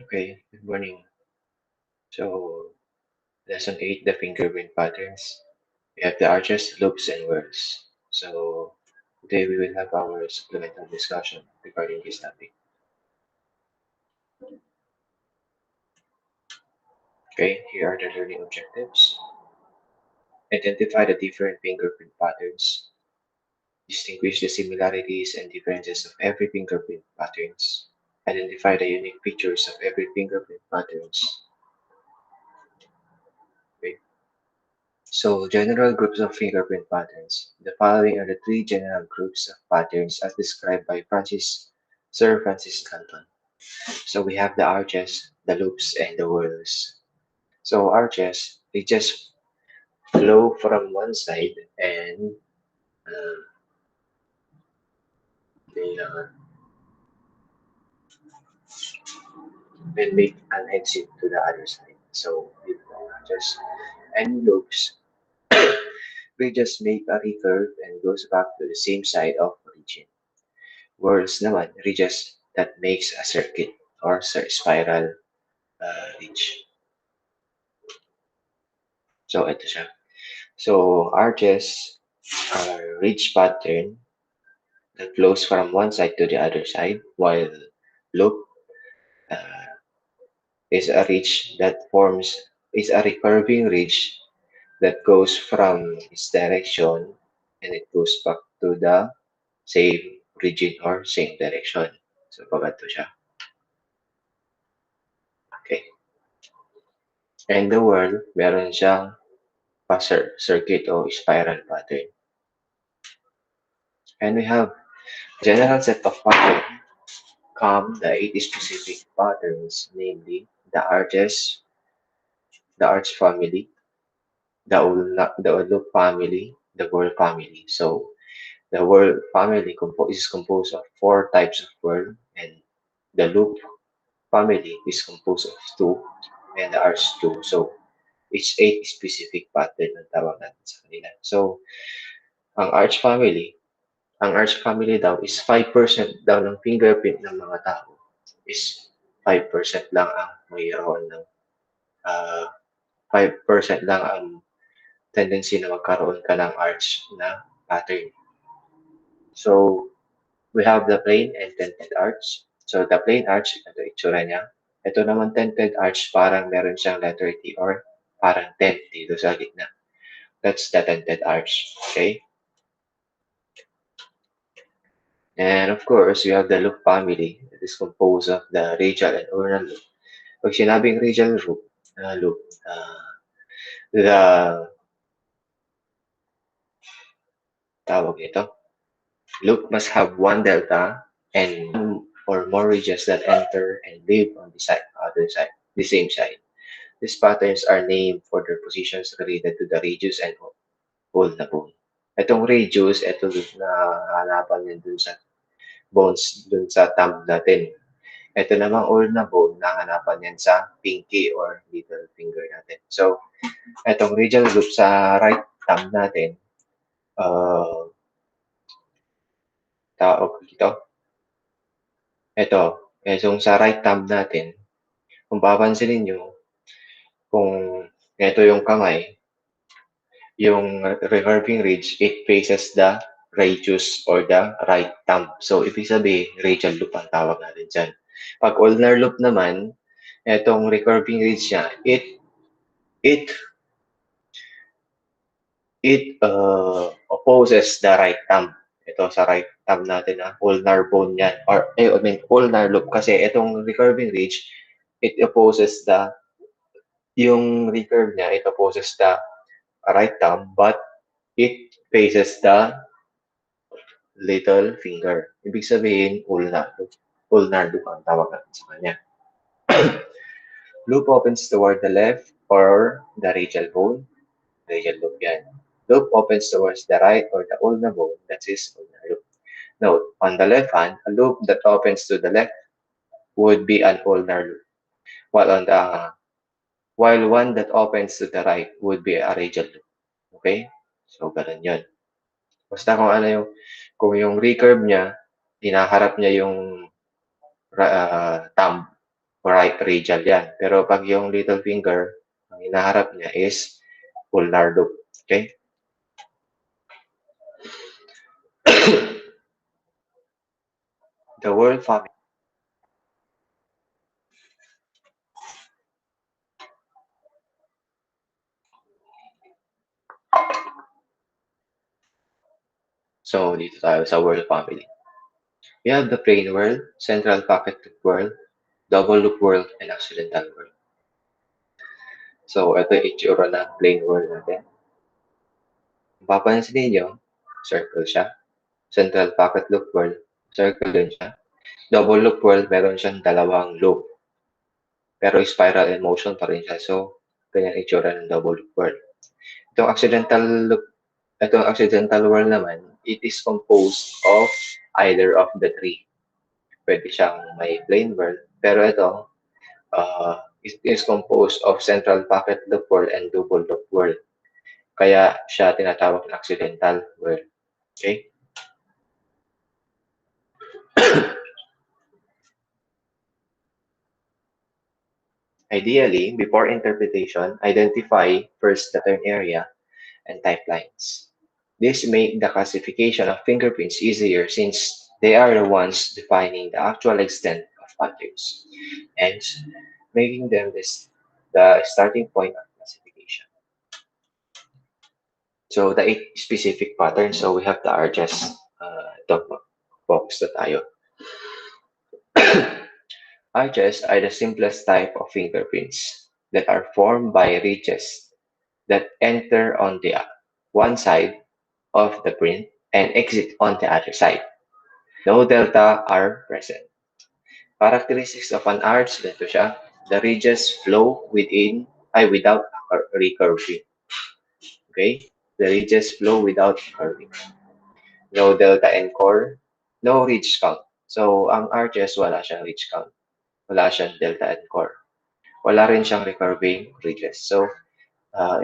Okay, good morning. So, lesson 8, the fingerprint patterns. We have the arches, loops, and whirls. So, today we will have our supplemental discussion regarding this topic. Okay, here are the learning objectives. Identify the different fingerprint patterns. Distinguish the similarities and differences of every fingerprint patterns. Identify the unique features of every fingerprint patterns. Okay. So, general groups of fingerprint patterns. The following are the three general groups of patterns as described by Sir Francis Galton. So, we have the arches, the loops, and the whirls. So, arches, they just flow from one side and uh, they then make an exit to the other side. So, with the arches and loops, we just make a recurve and goes back to the same side of origin. Whirls naman, ridges that makes a circuit or spiral ridge. So, ito siya. So, arches are ridge pattern that flows from one side to the other side, while loop uh, is a ridge that forms is a recurving ridge that goes from its direction and it goes back to the same region or same direction. So, pagato siya. Okay. And the whirl, meron siyang circuit o spiral pattern. And we have general set of patterns come the eight specific patterns, namely the arches, the arch family, the loop family, the whirl family. So the whirl family is composed of four types of whirl, and the loop family is composed of two, and the arch two. So it's eight specific pattern ang tawag natin sa kanila. So ang arch family Ang arch family daw is 5% daw ng fingerprint ng mga tao is 5% lang ang mayroon ng 5% lang ang tendency na magkaroon ka ng arch na pattern. So, we have the plain and tented arch. So, the plain arch, ito itsura niya. Ito naman tented arch, parang meron siyang letter T or parang tent dito sa gitna. That's the tented arch. Okay? And of course, you have the loop family. It is composed of the radial and ulnar loop. Pag sinabing radial loop, the tawag nito, loop must have one delta and one or more ridges that enter and leave on the same side. These patterns are named for their positions related to the radius and hole na bone. Itong radius, ito na hanapan niya dun sa bones, dun sa thumb natin. Ito namang ulna bone, nahanapan yan sa pinky or little finger natin. So, itong radial loop sa right thumb natin, uh, tawag dito, ito, yung sa right thumb natin, kung papansinin nyo, kung ito yung kamay, yung recurving ridge, it faces the radius or the right thumb. So, ibig sabihin, radial loop ang tawag natin dyan. Pag ulnar loop naman, itong recurving ridge niya, it opposes the right thumb. Ito sa right thumb natin na ulnar bone yan. I mean, ulnar loop kasi itong recurving ridge, it opposes yung recurve niya, it opposes the right thumb, but it faces the little finger. Ibig sabihin, ulnar loop. Ulnar loop ang tawag natin sa kanya. Loop opens toward the left or the radial bone. Radial loop yan. Loop opens towards the right or the ulnar bone. That is ulnar loop. Note, on the left hand, a loop that opens to the left would be an ulnar loop, while one that opens to the right would be a radial loop. Okay? So, ganun yun. Basta kung yung recurve niya, hinaharap niya yung thumb, right radial yan. Pero pag yung little finger, ang hinaharap niya is ulnar loop. Okay? The word family. So, dito tayo sa word family. We have the plain world, central pocket loop world, double loop world, and accidental world. So, ito yung itsura ng plain world natin. Kung papansin ninyo, circle siya. Central pocket loop world, circle din siya. Double loop world, meron siyang dalawang loop. Pero spiral in motion pa rin siya. So, ganyan itsura ng double loop world. Itong accidental loop, itong accidental world naman, it is composed of either of the three. Pwede siyang may plain world, pero ito, it is composed of central pocket loop world and double loop world. Kaya siya tinatawag na accidental world. Okay? Ideally, before interpretation, identify first the turn area and type lines. This makes the classification of fingerprints easier since they are the ones defining the actual extent of patterns, hence making them the starting point of classification. So the eight specific patterns, so we have the RGS box na tayo. RGS are the simplest type of fingerprints that are formed by ridges that enter on the one side of the print and exit on the other side. No delta are present. Characteristics of an arch, ganito siya. The ridges flow without recurving. Okay? The ridges flow without curving. No delta and core, no ridge count. So, ang arches, wala siyang ridge count. Wala siyang delta and core. Wala rin siyang recurving ridges. So,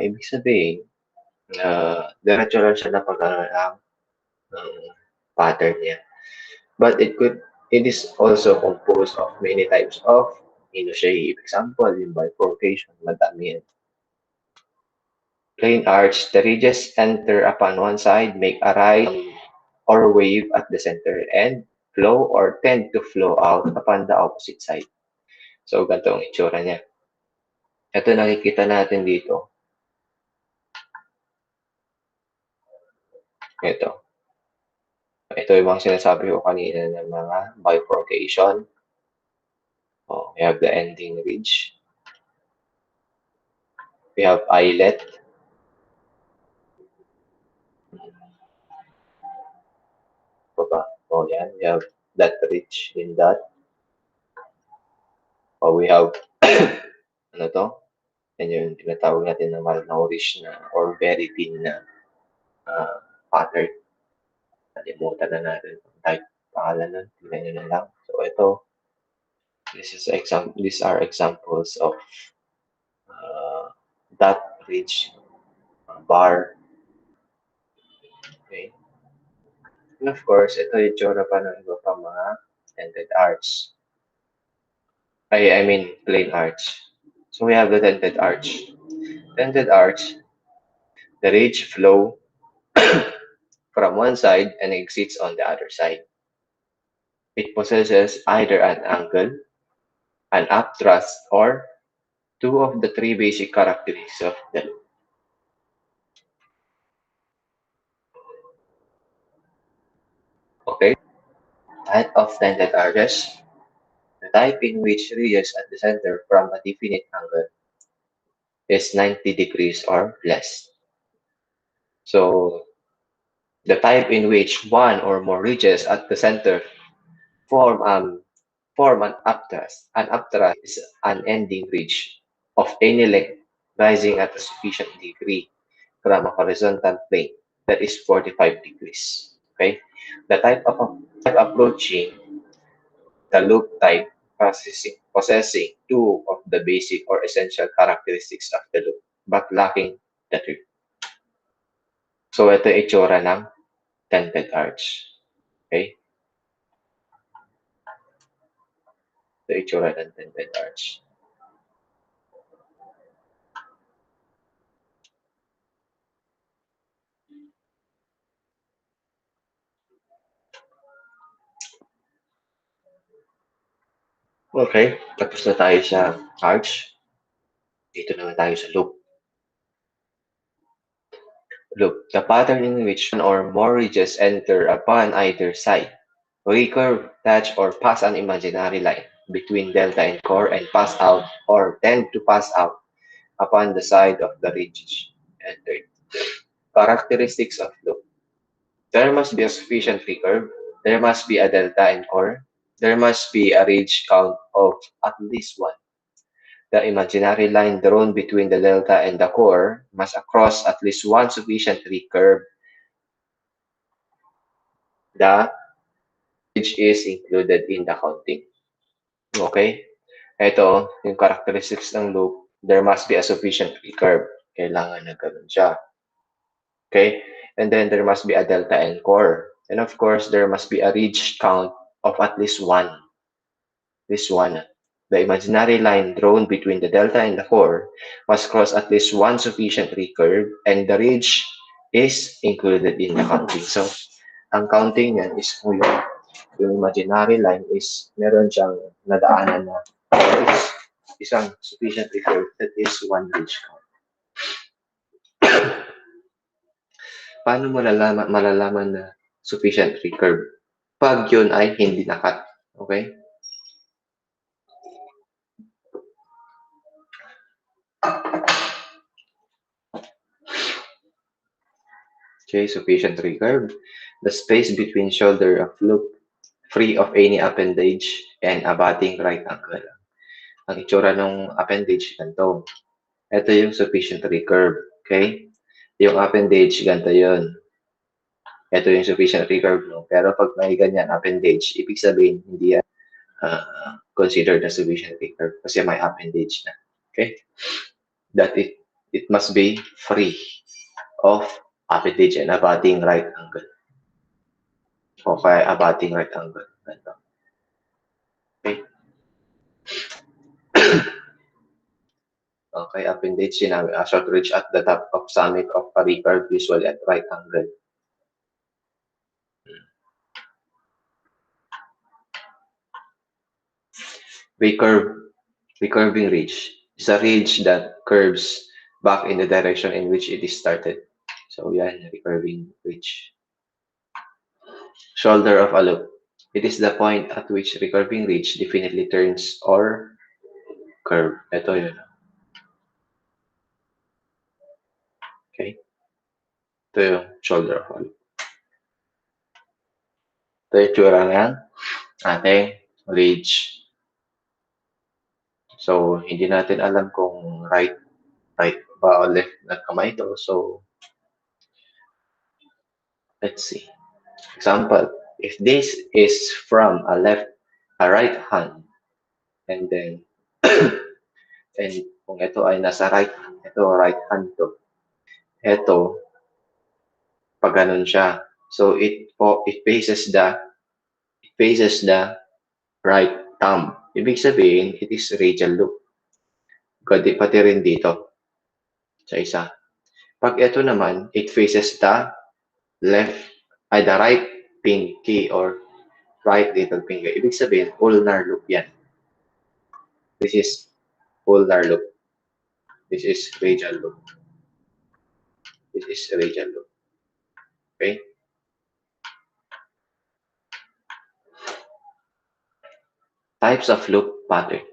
ibig sabihin, diretso lang siya na pag-ano ng pattern niya. But it is also composed of many types of shape. Example, yung bifurcation, madami yan. Plain arch, the ridges enter upon one side, make a right or wave at the center, and flow or tend to flow out upon the opposite side. So, ganito ang itsura niya. Ito nakikita natin dito. Ito. Ito yung mga sinasabi ko kanina ng mga bifurcation. Oh, we have the ending ridge. We have eyelet. Baba. Oh, yan. We have that ridge in that. Oh, we have, ano to? Yan yung tinatawag natin na malnourished na or very thin na pattern. Nalimutan na natin kung type pangalan nun. Tingnan nyo na lang. So, ito, these are examples of that ridge bar. Okay. And of course, ito yung tsura pa ng iba pa mga tented arch. I mean, plain arch. So we have the tented arch. Tented arch, the ridge flow from one side and exits on the other side. It possesses either an angle, an upthrust, or two of the three basic characteristics of the loop. Okay, type of tented arches, the type in which ridges at the center from a definite angle is 90 degrees or less. So the type in which one or more ridges at the center form form an upthrust. An upthrust is an ending ridge of any length rising at a sufficient degree from a horizontal plane that is 45 degrees. Okay, the type approaching the loop type possessing two of the basic or essential characteristics of the loop but lacking the third. So ito yung itsura ng tented arch. Okay? Ito itsura ng dented arch. Okay, tapos na tayo sa arch. Dito naman tayo sa loop. Loop, the pattern in which one or more ridges enter upon either side. Recurve, touch, or pass an imaginary line between delta and core and pass out or tend to pass out upon the side of the ridge entered. Characteristics of loop. There must be a sufficient recurve. There must be a delta and core. There must be a ridge count of at least one. The imaginary line drawn between the delta and the core must cross at least one sufficient recurve. The ridge is included in the counting. Okay? Ito, yung characteristics ng loop, there must be a sufficient recurve. Kailangan na ganun siya. Okay? And then there must be a delta and core. And of course, there must be a ridge count of at least one. This one. The imaginary line drawn between the delta and the core must cross at least one sufficient recurve and the ridge is included in the counting. So, ang counting yan is kung yung imaginary line is meron siyang nadaanan na isang sufficient recurve that is one ridge count. Paano malalaman na sufficient recurve? Pag yun ay hindi nakat. Okay? Okay, sufficient recurve. The space between shoulder of loop free of any appendage and abutting right angle. Ang itsura ng appendage ganito. Ito yung sufficient recurve. Okay? Yung appendage, ganito yun. Ito yung sufficient recurve. No? Pero pag may ganyan appendage, ibig sabihin hindi yan considered as sufficient recurve kasi may appendage na. Okay? That it must be free of appendage and abutting right angle. Okay, abutting right angle. Ganito. Okay? Okay, appendage sinabi, a short ridge at the top of summit of a recurve usually at right angle. Recurving ridge is a ridge that curves back in the direction in which it is started. So yan, recurving ridge. Shoulder of a loop. It is the point at which recurving ridge definitely turns or curve. Ito yun. Okay? Ito yung shoulder of a loop. Ito yung tsura ng ating ridge. So, hindi natin alam kung right ba o left na kamay ito. So, let's see. Example, if this is from a right hand, and then, and kung ito ay nasa right hand, ito right hand to. Ito, pag ganun siya. So, it faces the right thumb. Ibig sabihin, it is radial loop. Pati rin dito, sa isa. Pag ito naman, it faces the the right pinky or right little finger. Ibig sabihin, ulnar loop yan. This is ulnar loop. This is radial loop. This is radial loop. Okay? Types of loop pattern.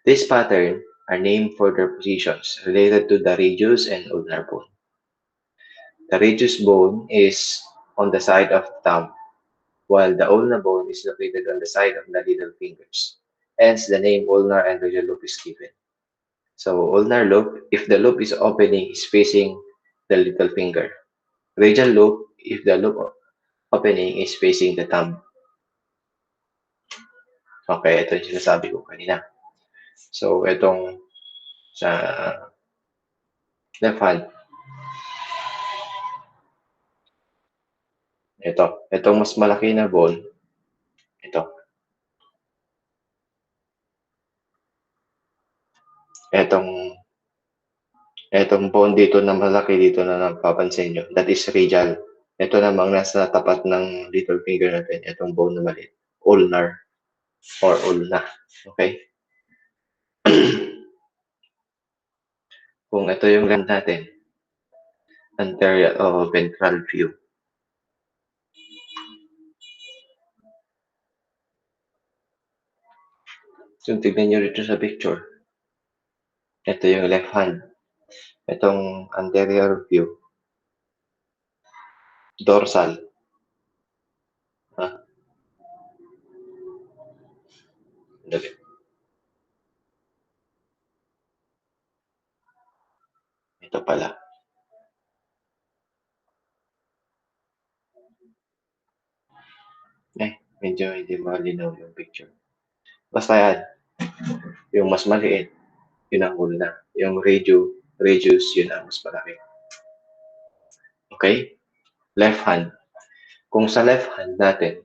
This pattern are named for their positions related to the radius and ulnar bone. The radius bone is on the side of the thumb, while the ulnar bone is located on the side of the little fingers. Hence, the name ulnar and radial loop is given. So, ulnar loop, if the loop is opening, is facing the little finger. Radial loop, if the loop opening is facing the thumb. Okay, ito yung sinasabi ko kanina. So, itong sa left hand, itong mas malaki na bone, ito. Etong etong bone dito na malaki dito na napapansin nyo, that is radial. Ito namang nasa tapat ng little finger natin, etong bone na maliit, ulnar or ulna. Okay? Kung ito yung land natin, anterior o ventral view. So, tignan nyo rito sa picture. Ito yung left hand. Itong anterior view. Dorsal. Ah, dali. Ito pala. Medyo hindi malinaw yung picture. Basta yan. Yung mas maliit, yun ang ulna. Yung radius, yun ang mas malaki. Okay? Left hand. Kung sa left hand natin,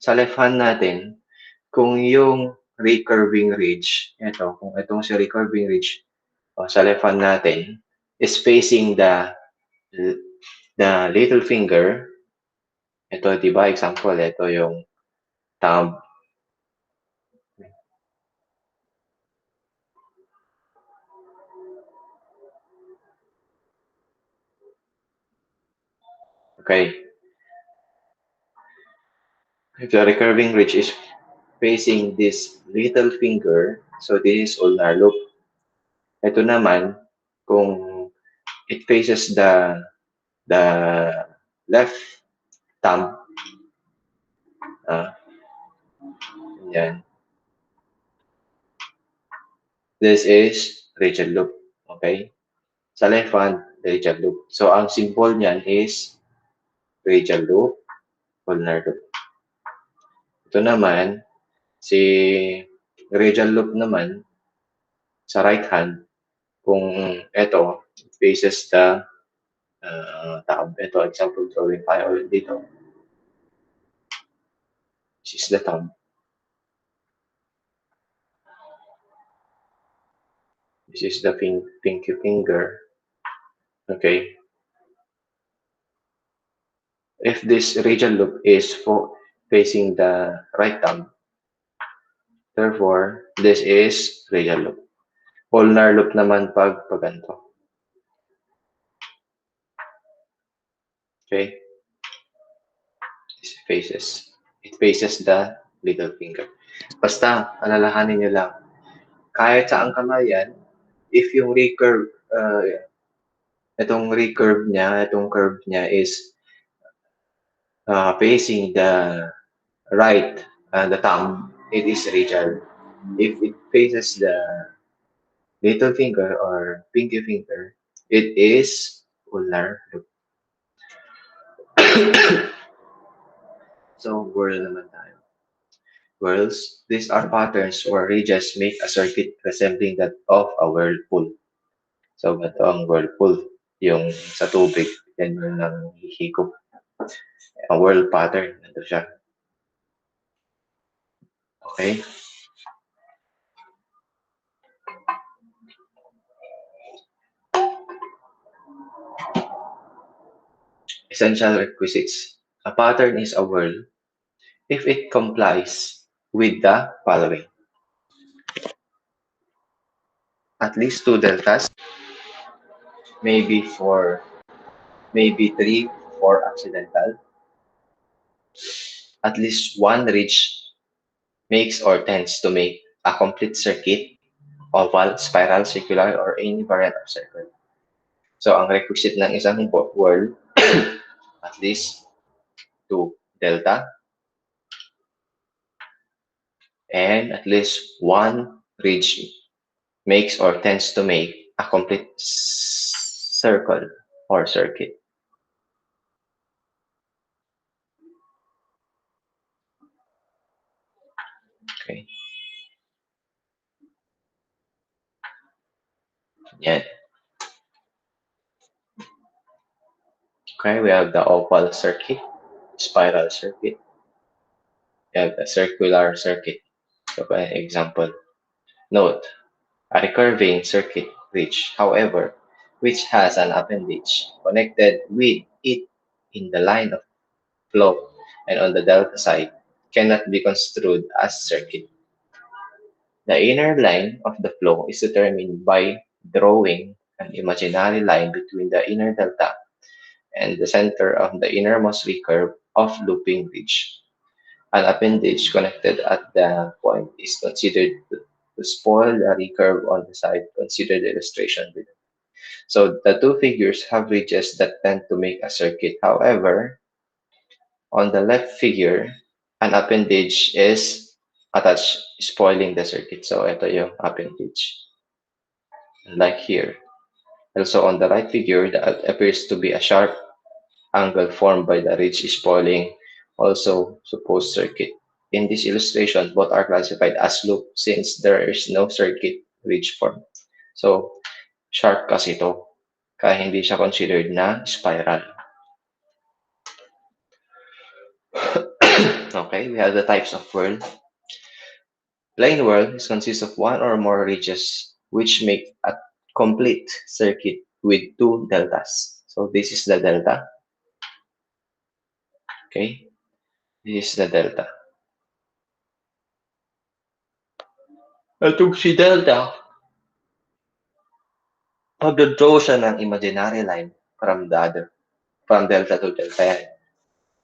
sa left hand natin, kung yung recurving ridge, kung itong si recurving ridge, sa left hand natin, is facing the little finger, ito, di ba, example, ito yung thumb. Okay. If the recurving ridge is facing this little finger, so this is ulnar loop. Ito naman, kung it faces the left thumb, yan. This is radial loop. Okay? Sa left hand, radial loop. So, ang symbol niyan is radial loop, ulnar loop. Ito naman, si radial loop naman, sa right hand, kung ito, it faces the thumb. Ito, example drawing tayo ulit dito. This is the thumb. This is the pinky finger. Okay. If this radial loop is facing the right thumb, therefore, this is radial loop. Ulnar loop naman pag ganito. Okay? It faces the little finger. Basta, alalahanin nyo lang, kahit saan kamay yan, if yung itong curve niya is facing the right, the thumb, it is radial. If it faces the little finger or pinky finger, it is ulnar loop. So, whirl naman tayo. Whirls, these are patterns where ridges make a circuit resembling that of a whirlpool. So, ito ang whirlpool. Yung sa tubig, yan yung nanghihigop. A whirl pattern. Ito siya. Okay? Essential requisites. A pattern is a whirl if it complies with the following. At least 2 deltas, maybe 3 for accidental. At least one ridge makes or tends to make a complete circuit, oval, spiral, circular, or any variant of circle. So, ang requisite ng isang whirl, at least 2 delta, and at least one ridge makes or tends to make a complete circle or circuit. Okay. Yan. Okay, we have the oval circuit, spiral circuit, we have the circular circuit. So, by example, note, a recurving circuit bridge, however, which has an appendage connected with it in the line of flow and on the delta side, cannot be construed as circuit. The inner line of the flow is determined by drawing an imaginary line between the inner delta and the center of the innermost recurve of looping ridge. An appendage connected at the point is considered to spoil the recurve on the side. Consider the illustration below. So the two figures have ridges that tend to make a circuit. However, on the left figure, an appendage is attached, spoiling the circuit. So ito yung appendage. Like here. Also on the right figure, that appears to be a sharp angle formed by the ridge spoiling, also supposed circuit. In this illustration, both are classified as loop since there is no circuit ridge formed. So, sharp kasi ito, kaya hindi siya considered na spiral. Okay, we have the types of whirl. Plane whirl consists of one or more ridges which make a complete circuit with two deltas. So this is the delta. Okay, this is the delta. Itong si delta, magdo-draw siya ng imaginary line from the other, from delta to delta yan.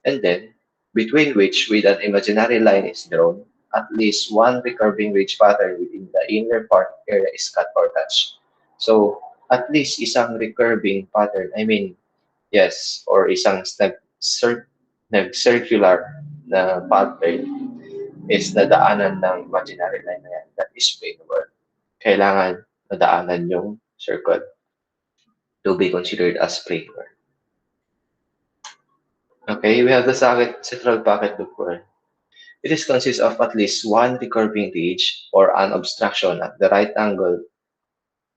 And then, between which with an imaginary line is drawn, at least one recurving ridge pattern within the inner part area is cut or touched. So, at least isang recurving pattern, I mean, yes, or isang nag-circular na pattern is nadaanan ng imaginary line na yan. That is painful. Kailangan nadaanan yung circle to be considered as framework. Okay, we have the central pocket loop word. It is consists of at least one recurving ridge or an obstruction at the right angle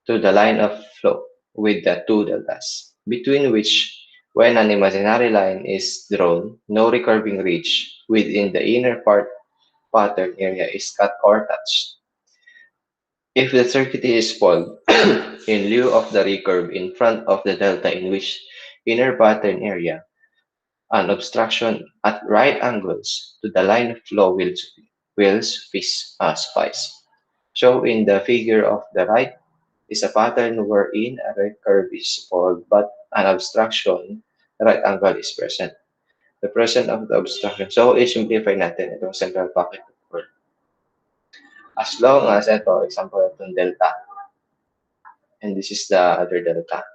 to the line of flow with the two deltas, between which, when an imaginary line is drawn, no recurving ridge within the inner part pattern area is cut or touched. If the circuit is spoiled, in lieu of the recurve in front of the delta in which inner pattern area, an obstruction at right angles to the line of flow will suffice. So in the figure of the right is a pattern wherein a right curve is spoiled but an obstruction right angle is present. The presence of the obstruction. So i-simplify natin itong central pocket curve. As long as ito, example itong delta, and this is the other delta.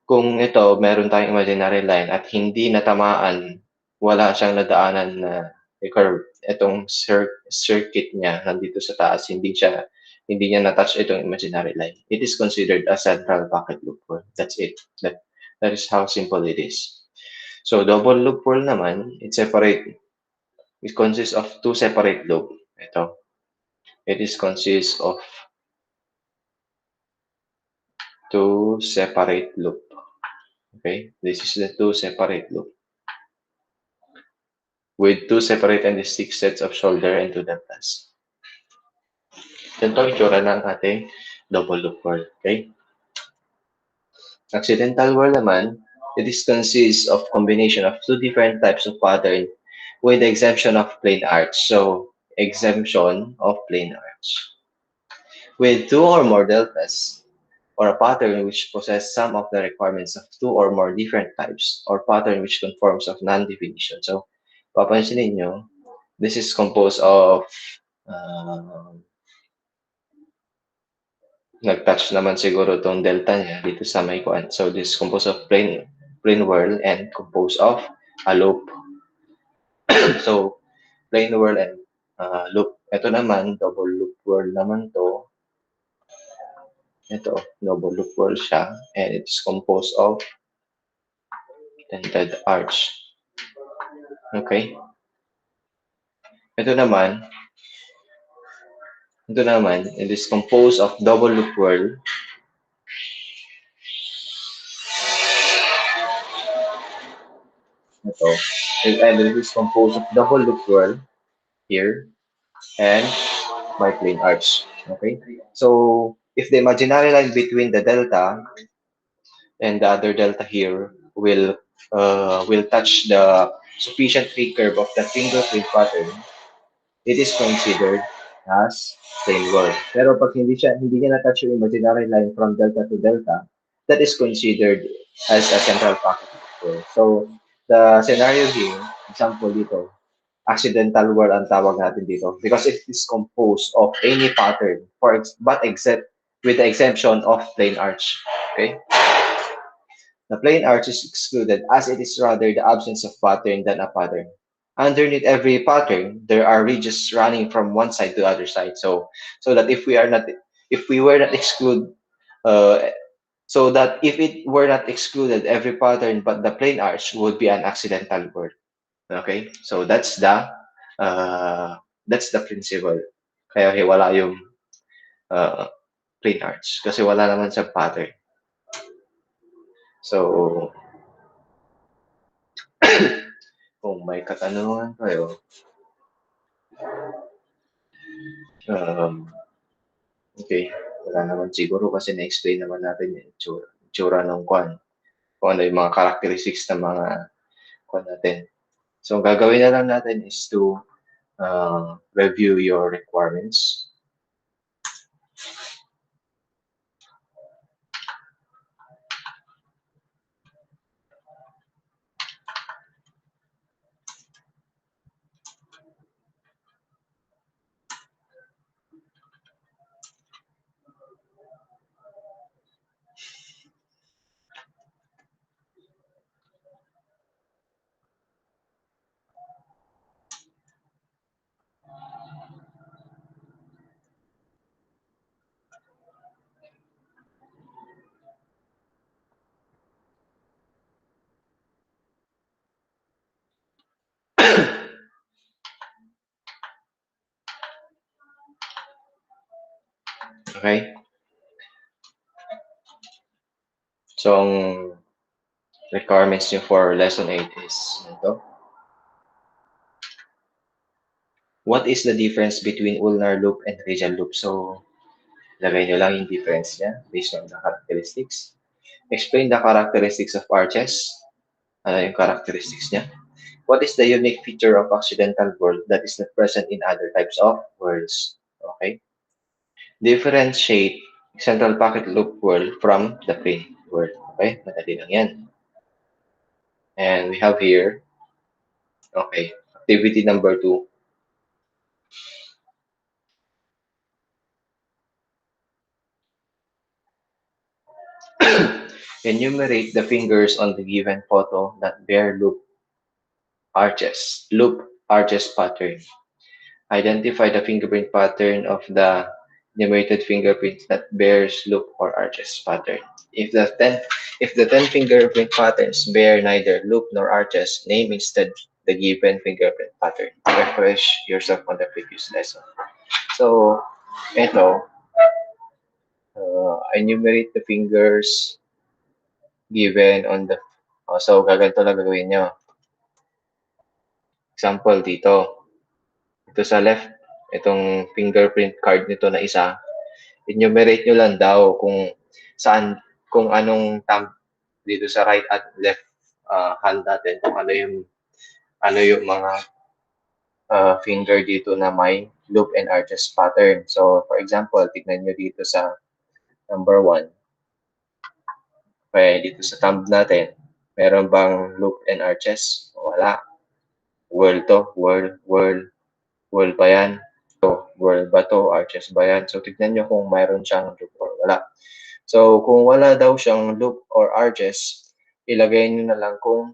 Kung ito, meron tayong imaginary line at hindi natamaan, wala siyang nadaanan na curve. Itong circuit niya nandito sa taas, hindi niya na-touch itong imaginary line. It is considered a central pocket loop whorl. That's it. That is how simple it is. So double loop whorl naman, it consists of two separate loop. Ito. It is consists of two separate loop. Okay, this is the two separate loop with two separate and distinct sets of shoulder and two deltas. Ganito ang itsura ng ating double loop whorl. Okay? Accidental whorl naman, it is consists of combination of two different types of pattern with the exemption of plane arch. So, exemption of plane arch. With two or more deltas, or a pattern which possess some of the requirements of two or more different types, or pattern which conforms of non-definition. So, papansinin nyo, this is composed of nag-touch naman siguro tong delta niya dito sa may kuan. So this is composed of plane whirl and composed of a loop. So plane whirl and loop. Ito naman double loop whirl naman to. Ito double loop whirl siya and it's composed of dented arch. Okay? Ito naman, it is composed of double loop whirl. Ito. And it is composed of double loop whirl here and my plane arch. Okay? So if the imaginary line between the delta and the other delta here will touch the sufficient free curve of the fingerprint pattern, it is considered as plane word. Pero pag hindi niya na-touch yung imaginary line from delta to delta, that is considered as a central pocket word. So, the scenario here, example dito, accidental word ang tawag natin dito because it is composed of any pattern but except with the exemption of plain arch. Okay? The plain arch is excluded as it is rather the absence of pattern than a pattern. Underneath every pattern, there are ridges running from one side to the other side. So that if we were not exclude, uh, so that if it were not excluded, every pattern but the plain arch would be an accidental word. Okay, so uh, that's the principle. Kaya wala yung uh, plain arch kasi wala naman sa pattern. So kung may katanungan kayo, um, okay, wala naman siguro kasi na-explain naman natin yung itsura ng kwan. Kung ano yung mga characteristics ng mga kwan natin. So, ang gagawin na lang natin is to review your requirements. Okay? So, ang requirements nyo for lesson 8 is ito. What is the difference between ulnar loop and radial loop? So, lagay nyo lang yung difference niya based on the characteristics. Explain the characteristics of arches. Ano yung characteristics niya? What is the unique feature of accidental word that is not present in other types of words? Okay. Differentiate central pocket loop word from the plain word. Okay. Madali lang yan. And we have here, okay, activity number 2. Enumerate the fingers on the given photo that bear loop arches pattern. Identify the fingerprint pattern of the enumerated fingerprints that bears loop or arches pattern. If the ten fingerprint patterns bear neither loop nor arches, name instead the given fingerprint pattern. Refresh yourself on the previous lesson. So, ito, enumerate the fingers given on the so gaganto lang gagawin nyo. Example dito. Ito sa left, itong fingerprint card nito na isa, enumerate nyo lang daw saan, kung anong thumb dito sa right at left hand natin, kung ano yung mga finger dito na may loop and arches pattern. So, for example, tignan nyo dito sa number 1. Okay, dito sa thumb natin, meron bang loop and arches? Wala. Whirl to, whirl pa yan. So, whirl ba to, arches ba yan? So, tignan nyo kung mayroon siyang loop or wala. So, kung wala daw siyang loop or arches, ilagay nyo na lang kung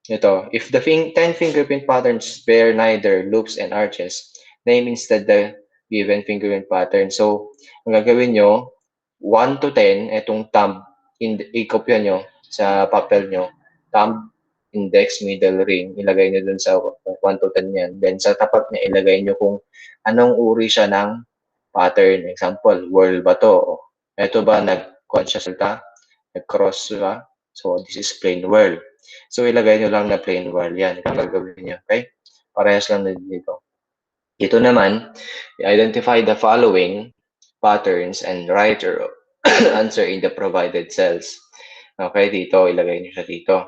ito. If the 10 fingerprint patterns bear neither loops and arches, name instead the given fingerprint pattern. So, ang gagawin nyo, 1 to 10, itong thumb, i-copy nyo sa papel nyo. Thumb, index, middle, ring, ilagay nyo dun sa 1 to 10 yan. Then, sa tapat niya, ilagay nyo kung anong uri siya ng pattern. Example, whirl ba to? Ito ba, nag-conscious ta? Nag-cross ba? So, this is plain whirl. So, ilagay nyo lang na plain whirl. Yan, ito gagawin nyo. Okay? Parehas lang na dito. Dito naman, identify the following patterns and write your answer in the provided cells. Okay, dito, ilagay niyo siya dito.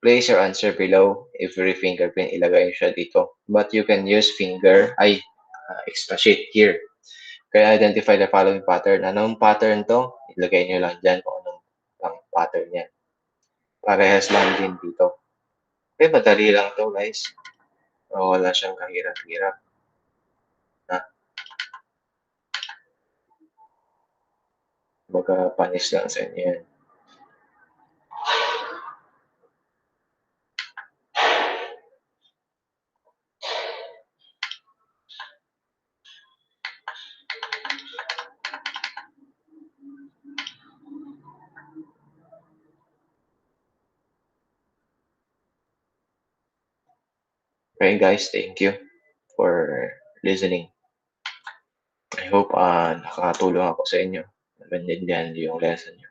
Place your answer below. Every fingerprint, ilagay niyo siya dito. But you can use extra sheet here. Kaya identify the following pattern. Anong pattern to? Ilagay niyo lang dyan kung anong pattern yan. Parehas lang din dito. Okay, madali lang to guys. Wala siyang kahirap-hirap. Ha? Baga panis lang sa inyo yan. Okay guys, thank you for listening. I hope nakakatulong ako sa inyo. Naintindihan niyo yung lesson niyo.